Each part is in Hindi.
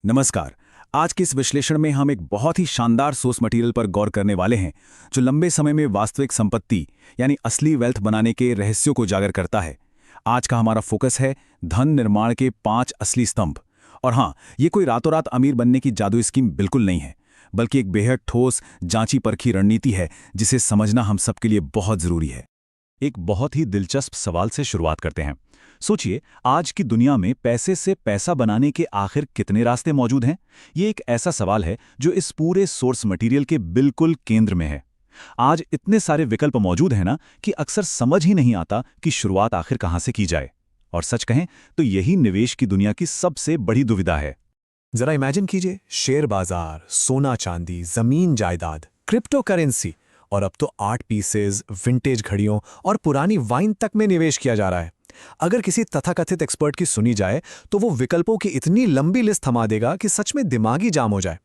नमस्कार। आज के इस विश्लेषण में हम एक बहुत ही शानदार सोर्स मटेरियल पर गौर करने वाले हैं जो लंबे समय में वास्तविक संपत्ति यानी असली वेल्थ बनाने के रहस्यों को उजागर करता है। आज का हमारा फोकस है धन निर्माण के 5 असली स्तंभ। और हाँ, ये कोई रातों रात अमीर बनने की जादुई स्कीम बिल्कुल नहीं है, बल्कि एक बेहद ठोस जांची परखी रणनीति है जिसे समझना हम सबके लिए बहुत जरूरी है। एक बहुत ही दिलचस्प सवाल से शुरुआत करते हैं। सोचिए, आज की दुनिया में पैसे से पैसा बनाने के आखिर कितने रास्ते मौजूद हैं? ये एक ऐसा सवाल है जो इस पूरे सोर्स मटेरियल के बिल्कुल केंद्र में है। आज इतने सारे विकल्प मौजूद हैं ना कि अक्सर समझ ही नहीं आता कि शुरुआत आखिर कहाँ से की जाए। और सच कहें तो यही निवेश की दुनिया की सबसे बड़ी दुविधा है। जरा इमेजिन कीजिए, शेयर बाजार, सोना चांदी, जमीन जायदाद, क्रिप्टो करेंसी और अब तो आर्ट पीसेज, विंटेज घड़ियों और पुरानी वाइन तक में निवेश किया जा रहा है। अगर किसी तथाकथित एक्सपर्ट की सुनी जाए तो वो विकल्पों की इतनी लंबी लिस्ट थमा देगा कि सच में दिमागी जाम हो जाए।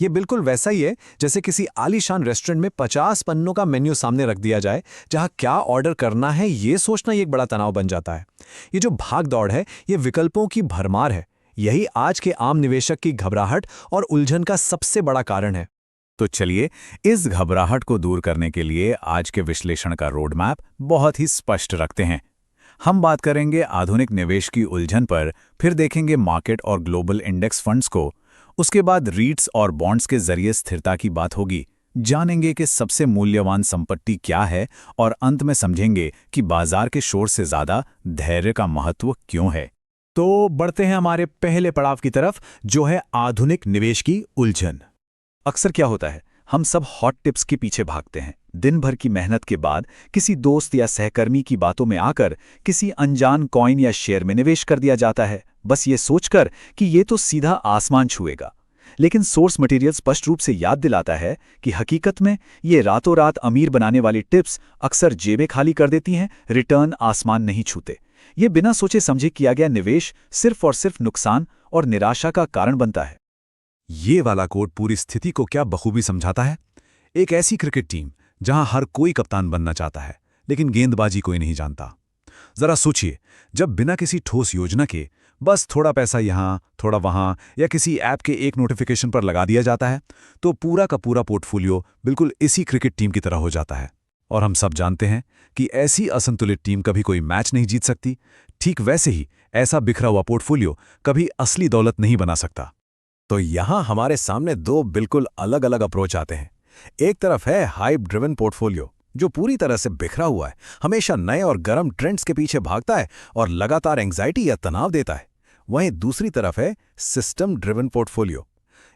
ये बिल्कुल वैसा ही है जैसे किसी आलीशान रेस्टोरेंट में 50 पन्नों का मेन्यू सामने रख दिया जाए, जहां क्या ऑर्डर करना है ये सोचना ही एक बड़ा तनाव बन जाता है। ये जो भाग दौड़ है, ये विकल्पों की भरमार है। यही आज के आम निवेशक की घबराहट और उलझन का सबसे बड़ा कारण है। तो चलिए, इस घबराहट को दूर करने के लिए आज के विश्लेषण का रोड मैप बहुत ही स्पष्ट रखते हैं। हम बात करेंगे आधुनिक निवेश की उलझन पर, फिर देखेंगे मार्केट और ग्लोबल इंडेक्स फंड्स को, उसके बाद रीट्स और बॉन्ड्स के जरिए स्थिरता की बात होगी, जानेंगे कि सबसे मूल्यवान संपत्ति क्या है और अंत में समझेंगे कि बाजार के शोर से ज्यादा धैर्य का महत्व क्यों है। तो बढ़ते हैं हमारे पहले पड़ाव की तरफ, जो है आधुनिक निवेश की उलझन। अक्सर क्या होता है, हम सब हॉट टिप्स के पीछे भागते हैं। दिन भर की मेहनत के बाद किसी दोस्त या सहकर्मी की बातों में आकर किसी अनजान कॉइन या शेयर में निवेश कर दिया जाता है, बस ये सोचकर कि ये तो सीधा आसमान छुएगा। लेकिन सोर्स मटेरियल स्पष्ट रूप से याद दिलाता है कि हकीकत में ये रातों रात अमीर बनाने वाली टिप्स अक्सर जेबें खाली कर देती हैं, रिटर्न आसमान नहीं छूते। ये बिना सोचे समझे किया गया निवेश सिर्फ और सिर्फ नुकसान और निराशा का कारण बनता है। ये वाला कोड पूरी स्थिति को क्या बखूबी समझाता है। एक ऐसी क्रिकेट टीम जहां हर कोई कप्तान बनना चाहता है, लेकिन गेंदबाजी कोई नहीं जानता। जरा सोचिए, जब बिना किसी ठोस योजना के बस थोड़ा पैसा यहां थोड़ा वहां या किसी ऐप के एक नोटिफिकेशन पर लगा दिया जाता है, तो पूरा का पूरा पोर्टफोलियो बिल्कुल इसी क्रिकेट टीम की तरह हो जाता है। और हम सब जानते हैं कि ऐसी असंतुलित टीम कभी कोई मैच नहीं जीत सकती। ठीक वैसे ही ऐसा बिखरा हुआ पोर्टफोलियो कभी असली दौलत नहीं बना सकता। तो यहां हमारे सामने दो बिल्कुल अलग अलग अप्रोच आते हैं। एक तरफ है हाइप ड्रिवन पोर्टफोलियो, जो पूरी तरह से बिखरा हुआ है, हमेशा नए और गर्म ट्रेंड्स के पीछे भागता है और लगातार एंग्जाइटी या तनाव देता है। वहीं दूसरी तरफ है सिस्टम ड्रिवन पोर्टफोलियो।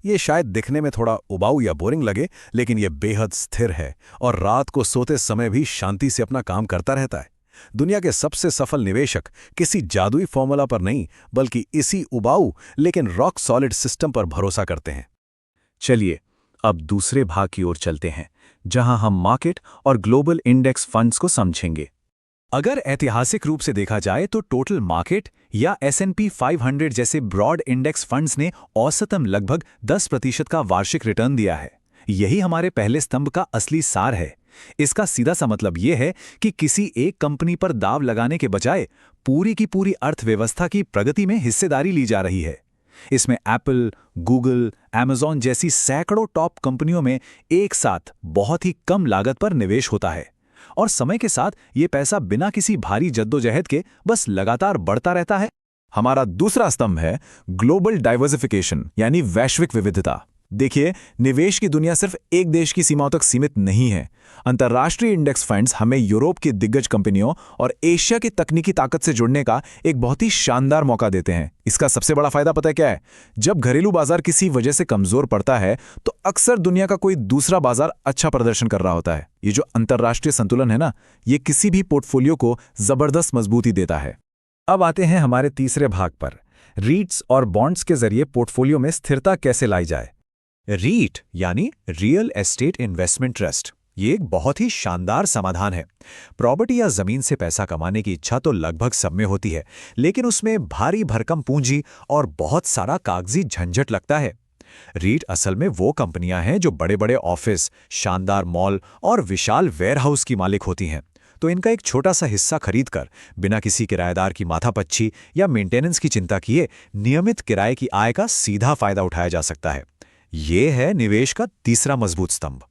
ये शायद दिखने में थोड़ा उबाऊ या बोरिंग लगे, लेकिन ये बेहद स्थिर है और रात को सोते समय भी शांति से अपना काम करता रहता है। दुनिया के सबसे सफल निवेशक किसी जादुई फॉर्मूला पर नहीं, बल्कि इसी उबाऊ लेकिन रॉक सॉलिड सिस्टम पर भरोसा करते हैं। चलिए, अब दूसरे भाग की ओर चलते हैं, जहां हम मार्केट और ग्लोबल इंडेक्स फंड्स को समझेंगे। अगर ऐतिहासिक रूप से देखा जाए तो टोटल मार्केट या S&P 500 जैसे ब्रॉड इंडेक्स फंड्स ने औसतन लगभग 10% का वार्षिक रिटर्न दिया है। यही हमारे पहले स्तंभ का असली सार है। इसका सीधा सा मतलब यह है कि किसी एक कंपनी पर दाव लगाने के बजाय पूरी की पूरी अर्थव्यवस्था की प्रगति में हिस्सेदारी ली जा रही है। इसमें एप्पल, गूगल, अमेज़न जैसी सैकड़ों टॉप कंपनियों में एक साथ बहुत ही कम लागत पर निवेश होता है, और समय के साथ ये पैसा बिना किसी भारी जद्दोजहद के बस लगातार बढ़ता रहता है। हमारा दूसरा स्तंभ है ग्लोबल डाइवर्सिफिकेशन यानी वैश्विक विविधता। देखिए, निवेश की दुनिया सिर्फ एक देश की सीमाओं तक सीमित नहीं है। अंतर्राष्ट्रीय इंडेक्स फंड्स हमें यूरोप की दिग्गज कंपनियों और एशिया की तकनीकी ताकत से जुड़ने का एक बहुत ही शानदार मौका देते हैं। इसका सबसे बड़ा फायदा पता है क्या है? जब घरेलू बाजार किसी वजह से कमजोर पड़ता है, तो अक्सर दुनिया का कोई दूसरा बाजार अच्छा प्रदर्शन कर रहा होता है। ये जो अंतर्राष्ट्रीय संतुलन है ना, ये किसी भी पोर्टफोलियो को जबरदस्त मजबूती देता है। अब आते हैं हमारे तीसरे भाग पर, रीट्स और बॉन्ड्स के जरिए पोर्टफोलियो में स्थिरता कैसे लाई जाए। रीट यानी रियल एस्टेट इन्वेस्टमेंट ट्रस्ट, ये एक बहुत ही शानदार समाधान है। प्रॉपर्टी या जमीन से पैसा कमाने की इच्छा तो लगभग सब में होती है, लेकिन उसमें भारी भरकम पूंजी और बहुत सारा कागजी झंझट लगता है। रीट असल में वो कंपनियां हैं जो बड़े बड़े ऑफिस, शानदार मॉल और विशाल वेयरहाउस की मालिक होती हैं। तो इनका एक छोटा सा हिस्सा खरीदकर बिना किसी किराएदार की माथापच्ची या मेंटेनेंस की चिंता किए नियमित किराए की आय का सीधा फायदा उठाया जा सकता है। ये है निवेश का तीसरा मजबूत स्तंभ।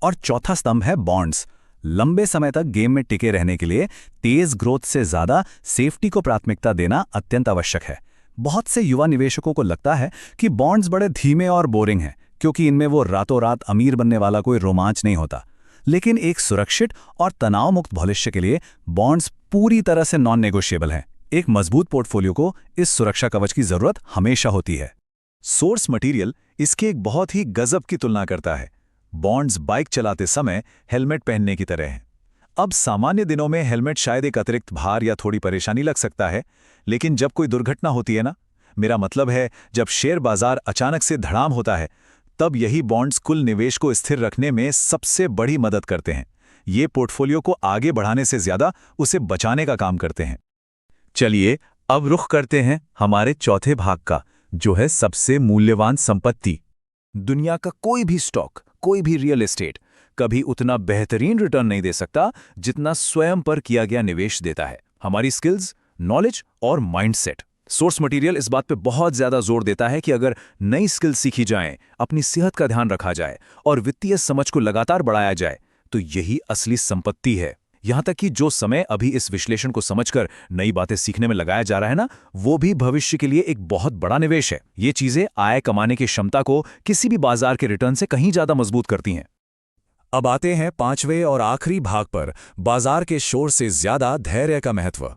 और चौथा स्तंभ है बॉन्ड्स। लंबे समय तक गेम में टिके रहने के लिए तेज ग्रोथ से ज्यादा सेफ्टी को प्राथमिकता देना अत्यंत आवश्यक है। बहुत से युवा निवेशकों को लगता है कि बॉन्ड्स बड़े धीमे और बोरिंग हैं, क्योंकि इनमें वो रातों रात अमीर बनने वाला कोई रोमांच नहीं होता। लेकिन एक सुरक्षित और तनाव मुक्त भविष्य के लिए बॉन्ड्स पूरी तरह से नॉन नेगोशिएबल हैं। एक मजबूत पोर्टफोलियो को इस सुरक्षा कवच की जरूरत हमेशा होती है। सोर्स मटेरियल इसके एक बहुत ही गजब की तुलना करता है। बॉन्ड्स बाइक चलाते समय हेलमेट पहनने की तरह हैं। अब सामान्य दिनों में हेलमेट शायद एक अतिरिक्त भार या थोड़ी परेशानी लग सकता है, लेकिन जब कोई दुर्घटना होती है ना, मेरा मतलब है जब शेयर बाजार अचानक से धड़ाम होता है, तब यही बॉन्ड्स कुल निवेश को स्थिर रखने में सबसे बड़ी मदद करते हैं। ये पोर्टफोलियो को आगे बढ़ाने से ज्यादा उसे बचाने का काम करते हैं। चलिए अब रुख करते हैं हमारे चौथे भाग का, जो है सबसे मूल्यवान संपत्ति। दुनिया का कोई भी स्टॉक, कोई भी रियल एस्टेट कभी उतना बेहतरीन रिटर्न नहीं दे सकता जितना स्वयं पर किया गया निवेश देता है। हमारी स्किल्स, नॉलेज और माइंडसेट। सोर्स मटेरियल इस बात पे बहुत ज्यादा जोर देता है कि अगर नई स्किल्स सीखी जाएं, अपनी सेहत का ध्यान रखा जाए और वित्तीय समझ को लगातार बढ़ाया जाए, तो यही असली संपत्ति है। यहां तक कि जो समय अभी इस विश्लेषण को समझकर नई बातें सीखने में लगाया जा रहा है ना, वो भी भविष्य के लिए एक बहुत बड़ा निवेश है। ये चीजें आय कमाने की क्षमता को किसी भी बाजार के रिटर्न से कहीं ज्यादा मजबूत करती हैं। अब आते हैं पांचवें और आखिरी भाग पर, बाजार के शोर से ज्यादा धैर्य का महत्व।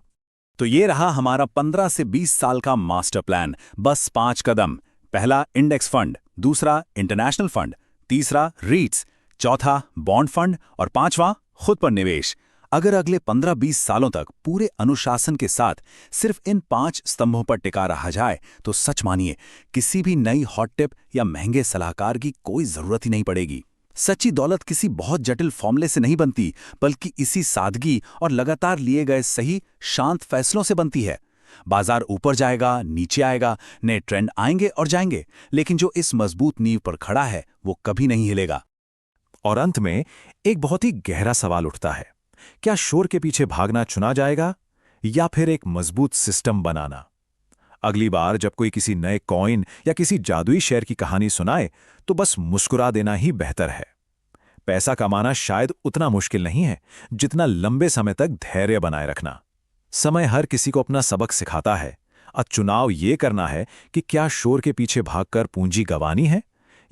तो ये रहा हमारा 15 से 20 साल का मास्टर प्लान। बस 5 कदम। पहला इंडेक्स फंड, दूसरा इंटरनेशनल फंड, तीसरा रीट्स, चौथा बॉन्ड फंड और पांचवा खुद पर निवेश। अगर अगले 15-20 सालों तक पूरे अनुशासन के साथ सिर्फ इन 5 स्तंभों पर टिका रहा जाए, तो सच मानिए किसी भी नई हॉट टिप या महंगे सलाहकार की कोई जरूरत ही नहीं पड़ेगी। सच्ची दौलत किसी बहुत जटिल फॉर्मूले से नहीं बनती, बल्कि इसी सादगी और लगातार लिए गए सही शांत फैसलों से बनती है। बाजार ऊपर जाएगा, नीचे आएगा, नए ट्रेंड आएंगे और जाएंगे, लेकिन जो इस मजबूत नींव पर खड़ा है वो कभी नहीं हिलेगा। और अंत में एक बहुत ही गहरा सवाल उठता है, क्या शोर के पीछे भागना चुना जाएगा या फिर एक मजबूत सिस्टम बनाना? अगली बार जब कोई किसी नए कॉइन या किसी जादुई शेयर की कहानी सुनाए, तो बस मुस्कुरा देना ही बेहतर है। पैसा कमाना शायद उतना मुश्किल नहीं है जितना लंबे समय तक धैर्य बनाए रखना। समय हर किसी को अपना सबक सिखाता है। अब चुनाव ये करना है कि क्या शोर के पीछे भागकर पूंजी गंवानी है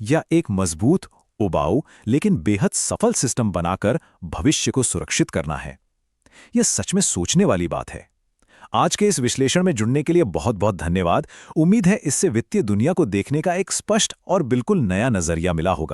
या एक मजबूत, उबाऊ लेकिन बेहद सफल सिस्टम बनाकर भविष्य को सुरक्षित करना है। यह सच में सोचने वाली बात है। आज के इस विश्लेषण में जुड़ने के लिए बहुत बहुत धन्यवाद। उम्मीद है इससे वित्तीय दुनिया को देखने का एक स्पष्ट और बिल्कुल नया नजरिया मिला होगा।